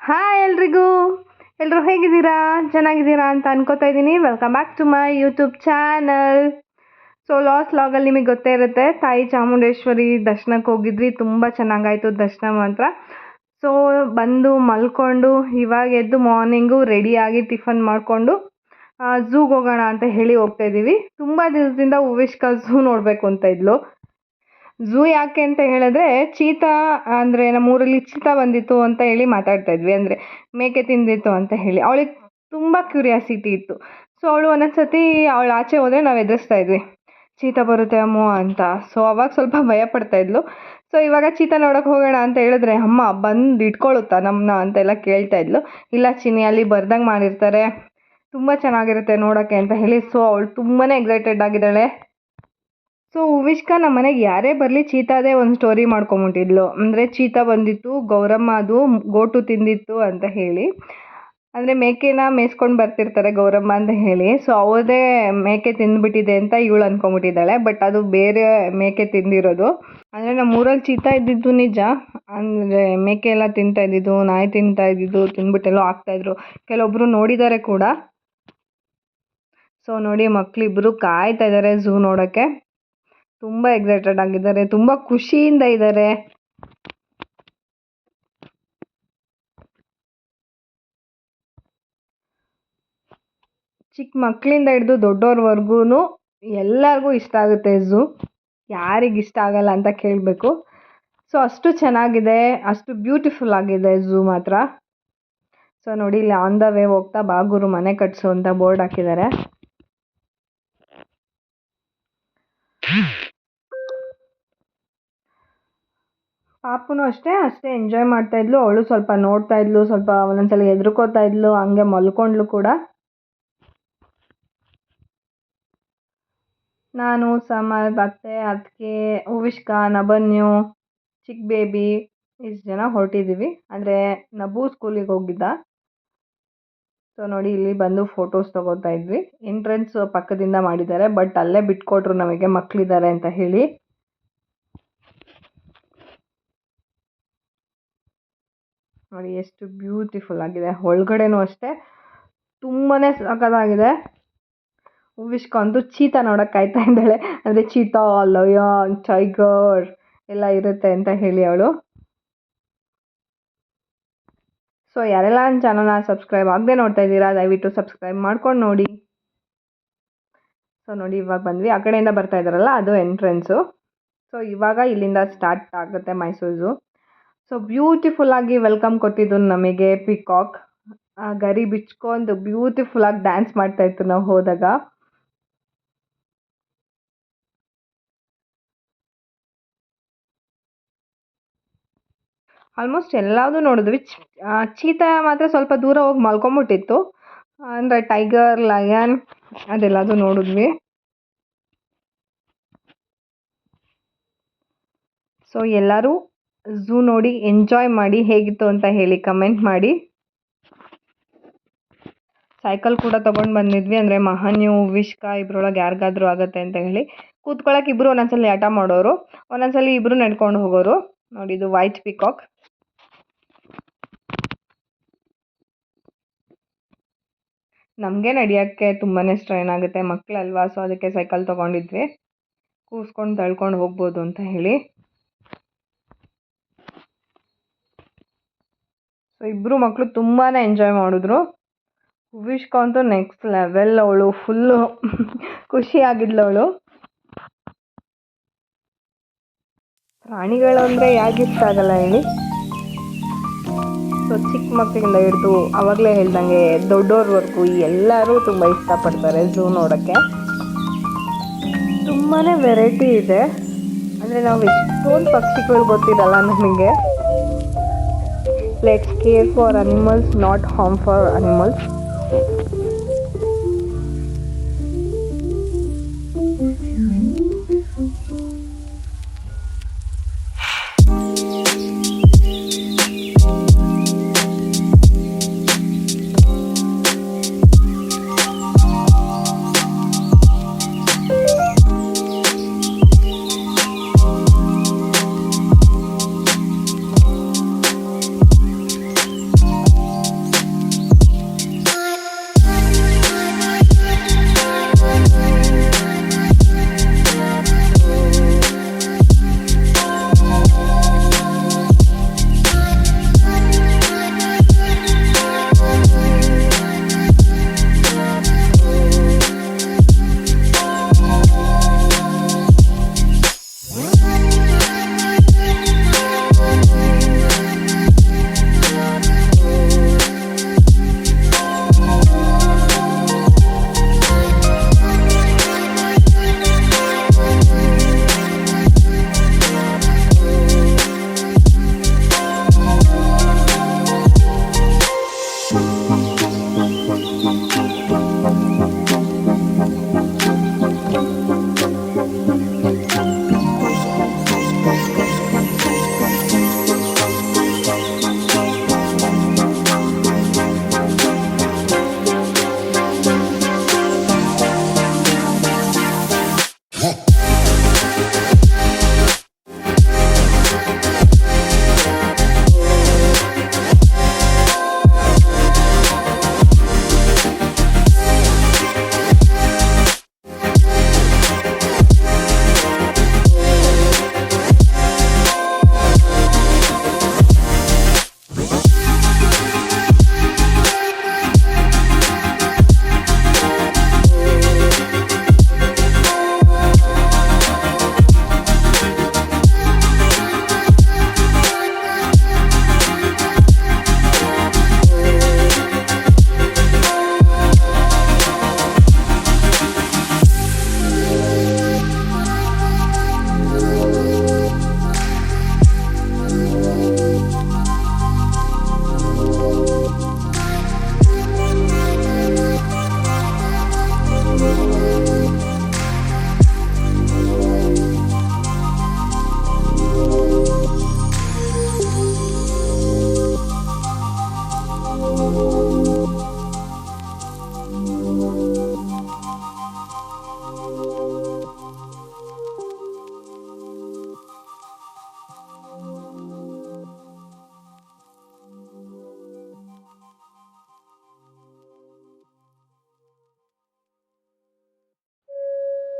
Hi ಎಲ್ರಿಗೂ. ಎಲ್ಲರೂ ಹೇಗಿದ್ದೀರಾ? ಚೆನ್ನಾಗಿದ್ದೀರಾ ಅಂತ ಅನ್ಕೋತಾ ಇದ್ದೀನಿ. Welcome back to my YouTube channel. So last ಲಾಗಲ್ಲಿ ನಿಮಗೆ ಗೊತ್ತೇ ಇರುತ್ತೆ, ತಾಯಿ ಚಾಮುಂಡೇಶ್ವರಿ ದರ್ಶನಕ್ಕೆ ಹೋಗಿದ್ವಿ. ತುಂಬ ಚೆನ್ನಾಗಾಯಿತು ದರ್ಶನ ಮಾತ್ರ. ಸೊ ಬಂದು ಮಲ್ಕೊಂಡು ಇವಾಗ ಎದ್ದು ಮಾರ್ನಿಂಗು ರೆಡಿಯಾಗಿ ಟಿಫನ್ ಮಾಡಿಕೊಂಡು ಝೂಗೆ ಹೋಗೋಣ ಅಂತ ಹೇಳಿ ಹೋಗ್ತಾ ಇದ್ದೀವಿ. ತುಂಬ ದಿವಸದಿಂದ ಉವಿಷ್ಕ ಝೂ ನೋಡಬೇಕು ಅಂತ ಇದ್ಲು. ಝೂ ಯಾಕೆ ಅಂತ ಹೇಳಿದ್ರೆ, ಚೀತಾ ಅಂದರೆ ನಮ್ಮೂರಲ್ಲಿ ಚೀತಾ ಬಂದಿತ್ತು ಅಂತ ಹೇಳಿ ಮಾತಾಡ್ತಾ ಇದ್ವಿ. ಅಂದರೆ ಮೇಕೆ ತಿಂದಿತ್ತು ಅಂತ ಹೇಳಿ ಅವಳಿಗೆ ತುಂಬ ಕ್ಯೂರಿಯಾಸಿಟಿ ಇತ್ತು. ಸೊ ಅವಳು ಒಂದೊಂದ್ಸತಿ ಅವಳು ಆಚೆ ಹೋದರೆ ನಾವು ಎದುರಿಸ್ತಾ ಇದ್ವಿ, ಚೀತಾ ಬರುತ್ತೆ ಅಮ್ಮೋ ಅಂತ. ಸೊ ಅವಾಗ ಸ್ವಲ್ಪ ಭಯ ಪಡ್ತಾ ಇದ್ಲು. ಸೊ ಇವಾಗ ಚೀತಾ ನೋಡೋಕೆ ಹೋಗೋಣ ಅಂತ ಹೇಳಿದ್ರೆ, ಅಮ್ಮ ಬಂದು ಇಟ್ಕೊಳ್ಳುತ್ತಾ ನಮ್ಮನ್ನ ಅಂತೆಲ್ಲ ಕೇಳ್ತಾ ಇದ್ಲು. ಇಲ್ಲ ಚಿನ್ನಿ, ಅಲ್ಲಿ ಬರ್ದಂಗೆ ಮಾಡಿರ್ತಾರೆ, ತುಂಬ ಚೆನ್ನಾಗಿರುತ್ತೆ ನೋಡೋಕ್ಕೆ ಅಂತ ಹೇಳಿ. ಸೊ ಅವಳು ತುಂಬಾ ಎಕ್ಸೈಟೆಡ್ ಆಗಿದ್ದಾಳೆ. ಸೊ ಉವಿಷ್ಕ ನಮ್ಮ ಮನೆಗೆ ಯಾರೇ ಬರಲಿ ಚೀತಾದೇ ಒಂದು ಸ್ಟೋರಿ ಮಾಡ್ಕೊಂಬಿಟ್ಟಿದ್ಲು. ಅಂದರೆ ಚೀತಾ ಬಂದಿತ್ತು, ಗೌರಮ್ಮ ಅದು ಗೋಟು ತಿಂದಿತ್ತು ಅಂತ ಹೇಳಿ. ಅಂದರೆ ಮೇಕೆನ ಮೇಯ್ಸ್ಕೊಂಡು ಬರ್ತಿರ್ತಾರೆ ಗೌರಮ್ಮ ಅಂತ ಹೇಳಿ. ಸೊ ಅವರದೇ ಮೇಕೆ ತಿಂದುಬಿಟ್ಟಿದೆ ಅಂತ ಇವಳು ಅಂದ್ಕೊಂಬಿಟ್ಟಿದ್ದಾಳೆ. ಬಟ್ ಅದು ಬೇರೆ ಮೇಕೆ ತಿಂದಿರೋದು. ಅಂದರೆ ನಮ್ಮ ಊರಲ್ಲಿ ಚೀತಾ ಇದ್ದಿದ್ದು ನಿಜ. ಅಂದರೆ ಮೇಕೆ ಎಲ್ಲ ತಿಂತಾ ಇದ್ದಿದ್ದು, ನಾಯಿ ತಿಂತಾ ಇದ್ದಿದ್ದು, ತಿಂದ್ಬಿಟ್ಟೆಲ್ಲೋ ಆಗ್ತಾಯಿದ್ರು. ಕೆಲವೊಬ್ಬರು ನೋಡಿದ್ದಾರೆ ಕೂಡ. ಸೊ ನೋಡಿ, ಮಕ್ಕಳಿಬ್ಬರು ಕಾಯ್ತಾ ಇದ್ದಾರೆ ಝೂ ನೋಡೋಕ್ಕೆ. ತುಂಬ ಎಕ್ಸೈಟೆಡ್ ಆಗಿದ್ದಾರೆ, ತುಂಬ ಖುಷಿಯಿಂದ ಇದ್ದಾರೆ. ಚಿಕ್ಕ ಮಕ್ಕಳಿಂದ ಹಿಡಿದು ದೊಡ್ಡವ್ರವರೆಗೂ ಎಲ್ಲರಿಗೂ ಇಷ್ಟ ಆಗುತ್ತೆ ಝೂ. ಯಾರಿಗೆ ಇಷ್ಟ ಆಗಲ್ಲ ಅಂತ ಕೇಳಬೇಕು. ಸೊ ಅಷ್ಟು ಚೆನ್ನಾಗಿದೆ, ಅಷ್ಟು ಬ್ಯೂಟಿಫುಲ್ ಆಗಿದೆ ಝೂ ಮಾತ್ರ. ಸೊ ನೋಡಿ, ಇಲ್ಲಿ ಆನ್ ದ ವೇ ಹೋಗ್ತಾ ಬಾಗೂರು ಮನೆ ಕಟ್ಸು ಅಂತ ಬೋರ್ಡ್ ಹಾಕಿದ್ದಾರೆ. ಪಾಪುನು ಅಷ್ಟೇ ಎಂಜಾಯ್ ಮಾಡ್ತಾ ಇದ್ಲು. ಅವಳು ಸ್ವಲ್ಪ ನೋಡ್ತಾ ಇದ್ಲು, ಸ್ವಲ್ಪ ಒಂದೊಂದ್ಸಲ ಹೆದರ್ಕೋತಾ ಇದ್ಲು, ಹಂಗೆ ಮಲ್ಕೊಂಡ್ಲು ಕೂಡ. ನಾನು, ಸಮದ್, ಅತ್ತೆ, ಅದಕ್ಕೆ, ಉವಿಷ್ಕ, ನಬನ್ಯು, ಚಿಕ್ಕ ಬೇಬಿ ಇಷ್ಟು ಜನ ಹೊರಟಿದ್ದೀವಿ. ಅಂದರೆ ನಬು ಸ್ಕೂಲಿಗೆ ಹೋಗಿದ್ದ. ಸೊ ನೋಡಿ, ಇಲ್ಲಿ ಬಂದು ಫೋಟೋಸ್ ತೊಗೋತಾ ಇದ್ವಿ. ಎಂಟ್ರೆನ್ಸ್ ಪಕ್ಕದಿಂದ ಮಾಡಿದ್ದಾರೆ, ಬಟ್ ಅಲ್ಲೇ ಬಿಟ್ಕೊಟ್ರು ನಮಗೆ ಮಕ್ಕಳಿದ್ದಾರೆ ಅಂತ ಹೇಳಿ. ನೋಡಿ ಎಷ್ಟು ಬ್ಯೂಟಿಫುಲ್ ಆಗಿದೆ. ಒಳಗಡೆನೂ ಅಷ್ಟೇ ತುಂಬಾ ಸಖತ್ತಾಗಿದೆ. ಉವಿಷ್ಕ ಅಂತೂ ಚೀತಾ ನೋಡೋಕೆ ಕಾಯ್ತಾ ಇದ್ದಾಳೆ. ಅಂದರೆ ಚೀತಾ, ಲಯನ್, ಟೈಗರ್ ಎಲ್ಲ ಇರುತ್ತೆ ಅಂತ ಹೇಳಿ ಅವಳು. ಸೊ ಯಾರೆಲ್ಲ ನನ್ನ ಚಾನಲ್ನ ಸಬ್ಸ್ಕ್ರೈಬ್ ಆಗದೆ ನೋಡ್ತಾ ಇದ್ದೀರಾ, ದಯವಿಟ್ಟು ಸಬ್ಸ್ಕ್ರೈಬ್ ಮಾಡ್ಕೊಂಡು ನೋಡಿ. ಸೊ ನೋಡಿ, ಇವಾಗ ಬಂದ್ವಿ. ಆ ಕಡೆಯಿಂದ ಬರ್ತಾ ಇದ್ದಾರಲ್ಲ, ಅದು ಎಂಟ್ರೆನ್ಸು. ಸೊ ಇವಾಗ ಇಲ್ಲಿಂದ ಸ್ಟಾರ್ಟ್ ಆಗುತ್ತೆ ಮೈಸೂರು ಝೂ. ಸೊ ಬ್ಯೂಟಿಫುಲ್ ಆಗಿ ವೆಲ್ಕಮ್ ಕೊಟ್ಟಿದ್ದು ನಮಗೆ ಪಿಕಾಕ್. ಗರಿ ಬಿಚ್ಕೊಂಡು ಬ್ಯೂಟಿಫುಲ್ ಆಗಿ ಡ್ಯಾನ್ಸ್ ಮಾಡ್ತಾ ಇತ್ತು ನಾವು ಹೋದಾಗ. ಆಲ್ಮೋಸ್ಟ್ ಎಲ್ಲದೂ ನೋಡಿದ್ವಿ. ಚೀತಾ ಮಾತ್ರ ಸ್ವಲ್ಪ ದೂರ ಹೋಗಿ ಮಲ್ಕೊಂಬಿಟ್ಟಿತ್ತು. ಅಂದರೆ ಟೈಗರ್, ಲಯನ್ ಅದೆಲ್ಲದೂ ನೋಡಿದ್ವಿ. ಸೊ ಎಲ್ಲರೂ ಝೂ ನೋಡಿ ಎಂಜಾಯ್ ಮಾಡಿ, ಹೇಗಿತ್ತು ಅಂತ ಹೇಳಿ ಕಮೆಂಟ್ ಮಾಡಿ. ಸೈಕಲ್ ಕೂಡ ತೊಗೊಂಡು ಬಂದಿದ್ವಿ. ಅಂದರೆ ಮಹನ್ಯು, ವಿಷ್ಕ ಇಬ್ಬರೊಳಗೆ ಯಾರಿಗಾದ್ರೂ ಆಗುತ್ತೆ ಅಂತ ಹೇಳಿ. ಕೂತ್ಕೊಳ್ಳೋಕೆ ಇಬ್ಬರು ಒಂದೊಂದ್ಸಲಿ ಆಟ ಮಾಡೋರು, ಒಂದೊಂದ್ಸಲಿ ಇಬ್ಬರು ನಡ್ಕೊಂಡು ಹೋಗೋರು. ನೋಡಿ, ಇದು ವೈಟ್ ಪಿಕಾಕ್. ನಮಗೆ ನಡೆಯೋಕ್ಕೆ ತುಂಬಾ ಸ್ಟ್ರೈನ್ ಆಗುತ್ತೆ, ಮಕ್ಕಳಲ್ವಾ. ಸೊ ಅದಕ್ಕೆ ಸೈಕಲ್ ತೊಗೊಂಡಿದ್ವಿ, ಕೂಸ್ಕೊಂಡು ತಳ್ಕೊಂಡು ಹೋಗ್ಬೋದು ಅಂತ ಹೇಳಿ. ಸೊ ಇಬ್ಬರು ಮಕ್ಕಳು ತುಂಬಾ ಎಂಜಾಯ್ ಮಾಡಿದ್ರು. ಉವಿಷ್ಕ ಅಂತೂ ನೆಕ್ಸ್ಟ್ ಲೆವೆಲ್, ಅವಳು ಫುಲ್ಲು ಖುಷಿಯಾಗಿದ್ಲು ಅವಳು. ಪ್ರಾಣಿಗಳು ಅಂದರೆ ಯಾಕೆ ಇಷ್ಟ ಆಗಲ್ಲ ಹೇಳಿ. ಸೊ ಚಿಕ್ಕ ಮಕ್ಕಳಿಂದ ಹಿಡಿದು ಆವಾಗಲೇ ಹೇಳ್ದಂಗೆ ದೊಡ್ಡೋರ್ವರೆಗೂ ಎಲ್ಲರೂ ತುಂಬ ಇಷ್ಟಪಡ್ತಾರೆ ಝೂ ನೋಡೋಕ್ಕೆ. ತುಂಬಾ ವೆರೈಟಿ ಇದೆ. ಅಂದರೆ ನಾವು ಎಷ್ಟೊಂದು ಪಕ್ಷಿಗಳು ಗೊತ್ತಿರಲ್ಲ ನಮಗೆ. Let's care for animals, not harm for animals.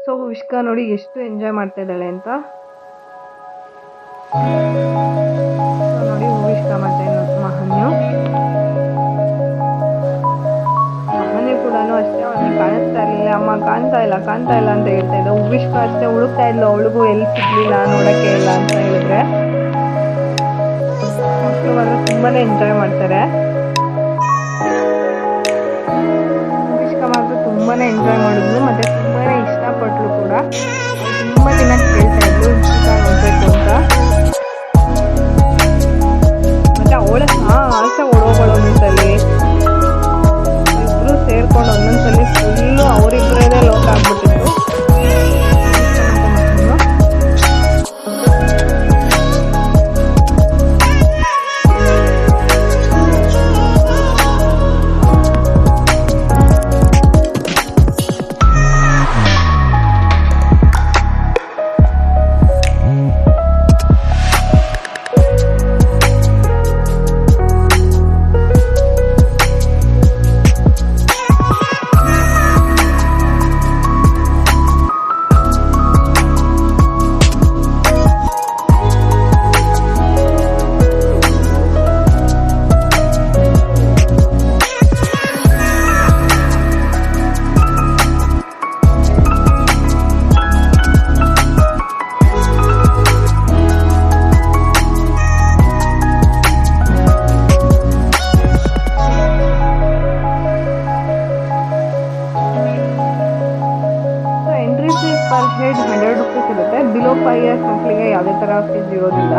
So ವಿಷ್ಕಾ ನೋಡಿ ಎಷ್ಟು ಎಂಜಾಯ್ ಮಾಡ್ತಾ ಇದ್ದಾಳೆ ಅಂತ. ಸೊ ನೋಡಿ ವಿಷ್ಕಾ ಮತ್ತೆ ಮಹನ್ಯು ಕೂಡ ಅಷ್ಟೇ, ಅವನಿಗೆ ಕಾಣಿಸ್ತಾ ಇರಲಿಲ್ಲ, ಅಮ್ಮ ಕಾಣ್ತಾ ಇಲ್ಲ ಅಂತ ಹೇಳ್ತಾ ಇದ್ದ. ವಿಷ್ಕಾ ಅಷ್ಟೇ ಹುಡುಕ್ತಾ ಇದ್ಲು, ಅವಳಿಗೂ ಎಲ್ಲಿ ಸಿಗ್ಲಿಲ್ಲ, ನೋಡಕ್ಕೆ ಇಲ್ಲ ಅಂತ ಹೇಳಿದ್ರೆ. ಮಕ್ಕಳು ಮಾತ್ರ ತುಂಬಾನೇ ಎಂಜಾಯ್ ಮಾಡ್ತಾರೆ. ವಿಷ್ಕಾ ಮಾತ್ರ ತುಂಬಾನೇ ಎಂಜಾಯ್ ಮಾಡಿದ್ಲು, ಮತ್ತೆ ತುಂಬಾನೇ ಇಷ್ಟಪಟ್ಲು ಕೂಡ. ತುಂಬಾ ದಿನ ಕೇಳ್ತಾ ಇದ್ಲು ವಿಷ್ಕಾ ನೋಡ್ಬೇಕು ಅಂತ. ಮತ್ತೆ ಅವಳ ಆಸೆ ಓಡೋಗಳು ಒಂದೊಂದ್ಸಲಿ ಇಬ್ರು ಸೇರ್ಕೊಂಡು ಒಂದೊಂದ್ಸಲಿ ಫುಲ್ಲು ಅವರಿಬ್ಬರದೇ ಲೋಕ ಆಗ್ಬಿಟ್ಟಿತ್ತು. ಪರ್ ಹೆಡ್ 100 ರೂಪೀಸ್ ಇರುತ್ತೆ. ಬಿಲೋ 5 ಇಯರ್ಸ್ ಮಕ್ಕಳಿಗೆ ಯಾವುದೇ ಥರ ಫೀಸ್ ಇರೋದಿಲ್ಲ.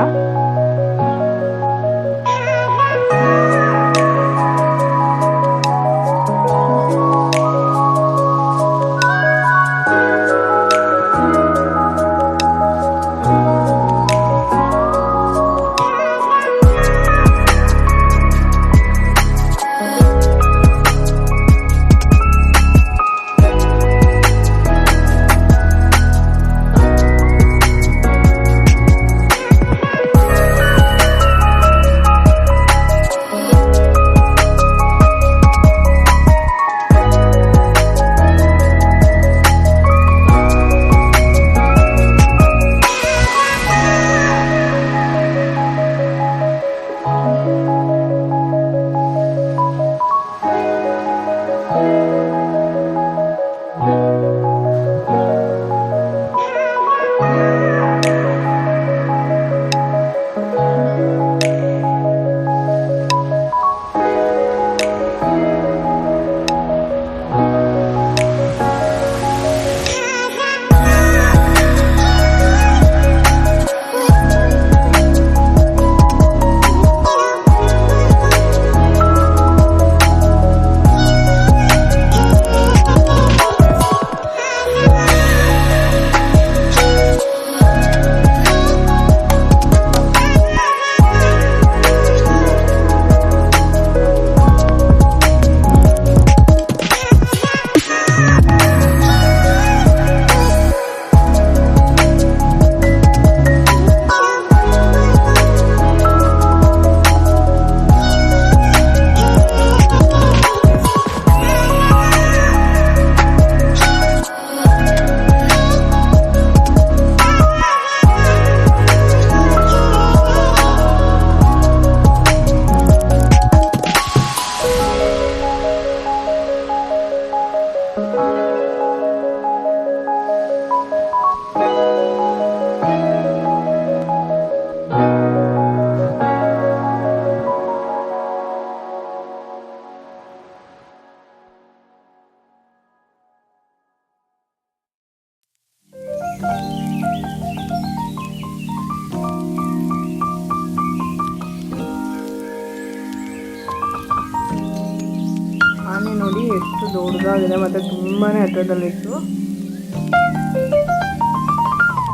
ಆನೆ ನೋಡಿ ಎಷ್ಟು ದೊಡ್ಡದಾಗಿದೆ ಮತ್ತು ತುಂಬಾ ಹತ್ರದಲ್ಲಿತ್ತು.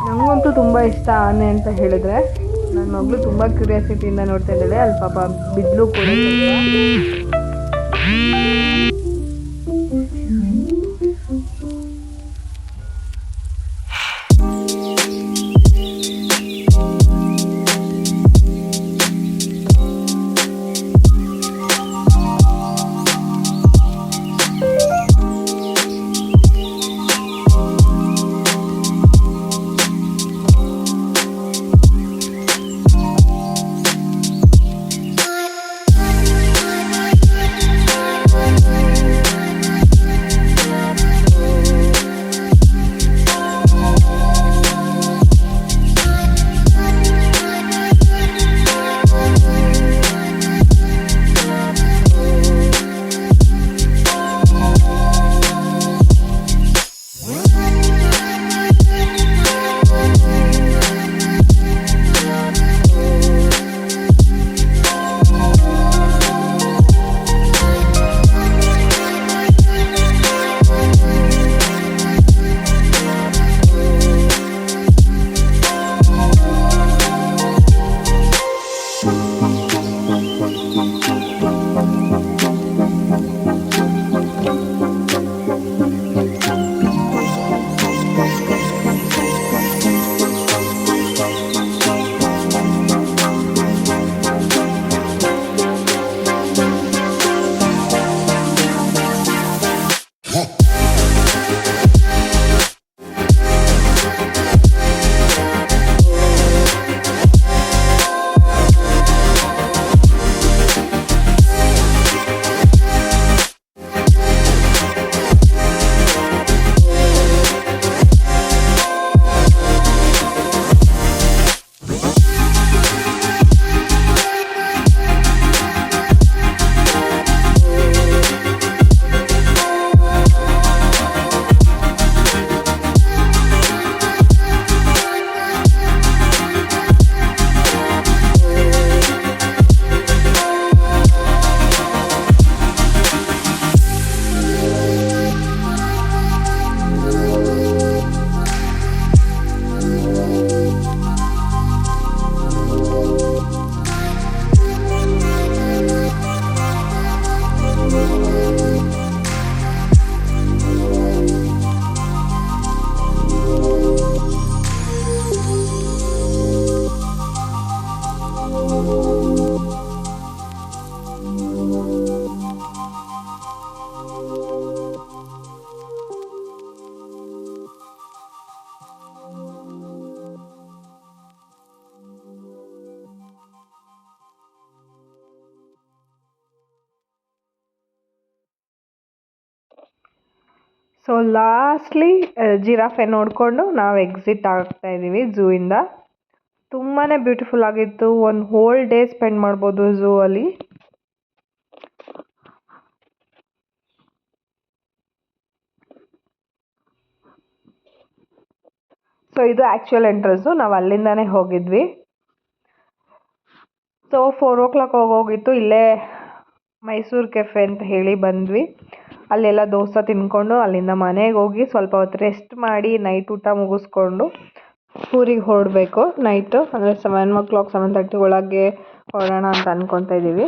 ನನಗಂತೂ ತುಂಬ ಇಷ್ಟ ಆನೆ ಅಂತ ಹೇಳಿದ್ರೆ. ನನ್ನ ಮಗಳು ತುಂಬ ಕ್ಯೂರಿಯಾಸಿಟಿಯಿಂದ ನೋಡ್ತಾ ಇದ್ದಾಳೆ. ಅಲ್ಲಿ ಪಾಪ ಬಿದ್ಲು ಕೂಡ ಸ್ವಲ್ಪ. ಸೊ ಲಾಸ್ಟ್ಲಿ ಜಿರಾಫೆ ನೋಡಿಕೊಂಡು ನಾವು ಎಕ್ಸಿಟ್ ಆಗ್ತಾ ಇದ್ದೀವಿ ಝೂಯಿಂದ. ತುಂಬಾ ಬ್ಯೂಟಿಫುಲ್ ಆಗಿತ್ತು. ಒಂದು ಹೋಲ್ ಡೇ ಸ್ಪೆಂಡ್ ಮಾಡ್ಬೋದು ಝೂ ಅಲ್ಲಿ. ಸೊ ಇದು ಆ್ಯಕ್ಚುಯಲ್ ಎಂಟ್ರೆನ್ಸು, ನಾವು ಅಲ್ಲಿಂದಾನೇ ಹೋಗಿದ್ವಿ. ಸೊ 4 o'clock ಹೋಗಿತ್ತು. ಇಲ್ಲೇ ಮೈಸೂರು ಕೆಫೆ ಅಂತ ಹೇಳಿ ಬಂದ್ವಿ. ಅಲ್ಲೆಲ್ಲ ದೋಸೆ ತಿನ್ಕೊಂಡು ಅಲ್ಲಿಂದ ಮನೆಗೆ ಹೋಗಿ ಸ್ವಲ್ಪ ಹೊತ್ತು ರೆಸ್ಟ್ ಮಾಡಿ ನೈಟ್ ಊಟ ಮುಗಿಸ್ಕೊಂಡು ಊರಿಗೆ ಹೊರಡಬೇಕು. ನೈಟು ಅಂದರೆ 7 o'clock 7:30 ಒಳಗೆ ಹೊರಡೋಣ ಅಂತ ಅಂದ್ಕೊತಾ ಇದ್ದೀವಿ.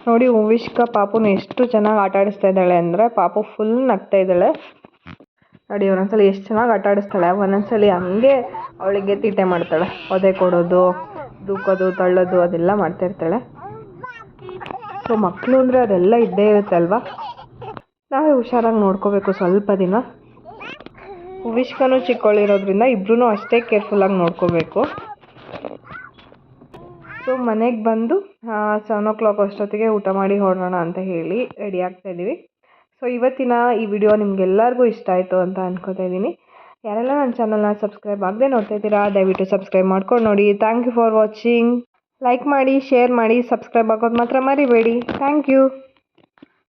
ನೋಡಿ ಉವಿಷ್ಕ ಪಾಪುನ ಎಷ್ಟು ಚೆನ್ನಾಗಿ ಆಟ ಆಡಿಸ್ತಾ ಇದ್ದಾಳೆ ಅಂದರೆ, ಪಾಪು ಫುಲ್ ನಗ್ತಾ ಇದ್ದಾಳೆ. ನೋಡಿ ಒಂದೊಂದ್ಸಲಿ ಎಷ್ಟು ಚೆನ್ನಾಗಿ ಆಟ ಆಡಿಸ್ತಾಳೆ. ಒಂದೊಂದ್ಸಲಿ ಹಂಗೆ ಅವಳಿಗೆ ತೀಟೆ ಮಾಡ್ತಾಳೆ. ಒದೆ ಕೊಡೋದು, ದೂಕೋದು, ತಳ್ಳೋದು ಅದೆಲ್ಲ ಮಾಡ್ತಾಯಿರ್ತಾಳೆ. ಸೊ ಮಕ್ಕಳು ಅಂದರೆ ಅದೆಲ್ಲ ಇದ್ದೇ ಇರುತ್ತೆ ಅಲ್ವಾ. ನಾವೇ ಹುಷಾರಾಗಿ ನೋಡ್ಕೋಬೇಕು ಸ್ವಲ್ಪ ದಿನ. ಉವಿಷ್ಕನೂ ಚಿಕ್ಕವಳಿರೋದ್ರಿಂದ ಇಬ್ಬರೂ ಅಷ್ಟೇ ಕೇರ್ಫುಲ್ಲಾಗಿ ನೋಡ್ಕೋಬೇಕು. ಸೊ ಮನೆಗೆ ಬಂದು 7 o'clock ಅಷ್ಟೊತ್ತಿಗೆ ಊಟ ಮಾಡಿ ಹೊರಡೋಣ ಅಂತ ಹೇಳಿ ರೆಡಿ ಆಗ್ತಾಯಿದ್ದೀವಿ. ಸೊ ಇವತ್ತಿನ ಈ ವಿಡಿಯೋ ನಿಮಗೆಲ್ಲರಿಗೂ ಇಷ್ಟ ಆಯಿತು ಅಂತ ಅನ್ಕೋತಾ ಇದ್ದೀನಿ. ಯಾರೆಲ್ಲ ನನ್ನ ಚಾನಲ್ನ ಸಬ್ಸ್ಕ್ರೈಬ್ ಆಗದೆ ನೋಡ್ತಾ ಇದ್ದೀರಾ, ದಯವಿಟ್ಟು ಸಬ್ಸ್ಕ್ರೈಬ್ ಮಾಡ್ಕೊಂಡು ನೋಡಿ. Thank you for watching. Like ಮಾಡಿ, ಶೇರ್ ಮಾಡಿ, ಸಬ್ಸ್ಕ್ರೈಬ್ ಆಗೋದು ಮಾತ್ರ ಮರಿಬೇಡಿ. Thank you.